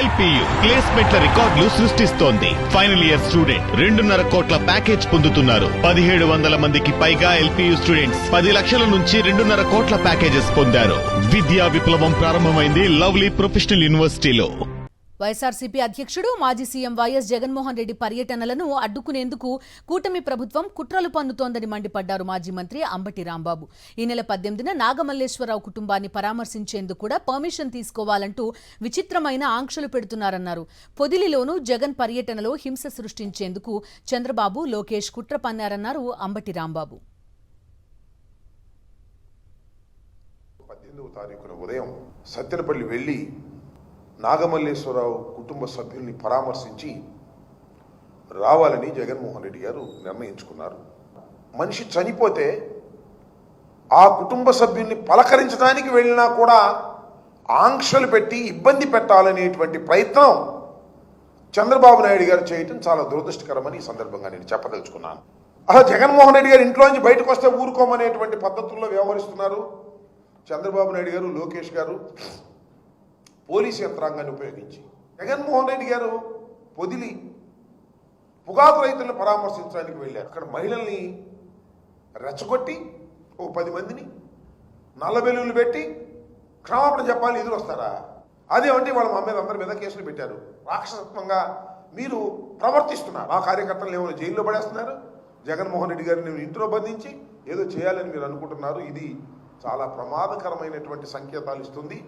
LPU ప్లేస్మెంట్ల రికార్డులు సృష్టిస్తోంది. Final year student 2.5 కోట్ల ప్యాకేజ్ పొందుతున్నారు. 1700 మందికి పైగా ఎల్పియు స్టూడెంట్స్ 10 లక్షల నుంచి 2.5 కోట్ల ప్యాకేజెస్ పొందారు. విద్యా విప్లవం ప్రారంభమైంది లవ్లీ ప్రొఫెషనల్ యూనివర్సిటీలో. వైఎస్ఆర్సీపీ అధ్యక్షుడు మాజీ సీఎం వైఎస్ జగన్మోహన్ రెడ్డి పర్యటనలను అడ్డుకునేందుకు కూటమి ప్రభుత్వం కుట్రలు పన్నుతోందని మండిపడ్డారు మాజీ మంత్రి అంబటి రాంబాబు. ఈ నెల 18న నాగమల్లేశ్వరరావు కుటుంబాన్ని పరామర్శించేందుకు కూడా పర్మిషన్ తీసుకోవాలంటూ విచిత్రమైన ఆంక్షలు పెడుతున్నారన్నారు. పొదిలిలోనూ జగన్ పర్యటనలో హింస సృష్టించేందుకు చంద్రబాబు, లోకేష్ కుట్ర పన్నారన్నారు అంబటి రాంబాబు. 18వ తారీఖున ఉదయం సత్తెనపల్లి వెళ్లి నాగమల్లేశ్వరరావు కుటుంబ సభ్యుల్ని పరామర్శించి రావాలని జగన్మోహన్ రెడ్డి గారు నిర్ణయించుకున్నారు. మనిషి చనిపోతే ఆ కుటుంబ సభ్యుల్ని పలకరించడానికి వెళ్ళినా కూడా ఆంక్షలు పెట్టి ఇబ్బంది పెట్టాలనేటువంటి ప్రయత్నం చంద్రబాబు నాయుడు గారు చేయటం చాలా దురదృష్టకరమని ఈ సందర్భంగా నేను చెప్పదలుచుకున్నాను. అసలు జగన్మోహన్ రెడ్డి గారు ఇంట్లో నుంచి బయటకు వస్తే ఊరుకోమనేటువంటి పద్ధతుల్లో వ్యవహరిస్తున్నారు. చంద్రబాబు నాయుడు గారు, లోకేష్ గారు పోలీసు యంత్రాంగాన్ని ఉపయోగించి జగన్మోహన్ రెడ్డి గారు పొదిలి పొగాకు రైతులను పరామర్శించడానికి వెళ్ళారు. అక్కడ మహిళల్ని రెచ్చగొట్టి ఓ 10 మందిని నల్లబెల్లులు పెట్టి క్షమాపణ చెప్పాలి, ఎదురు వస్తారా? అదేమంటే వాళ్ళ మా మీద అందరి మీద కేసులు పెట్టారు. రాక్షసత్వంగా మీరు ప్రవర్తిస్తున్నారు. ఆ కార్యకర్తలు ఏమైనా జైల్లో పడేస్తున్నారు. జగన్మోహన్ రెడ్డి గారిని ఇంట్లో బంధించి ఏదో చేయాలని మీరు అనుకుంటున్నారు. ఇది చాలా ప్రమాదకరమైనటువంటి సంకేతాలు ఇస్తుంది.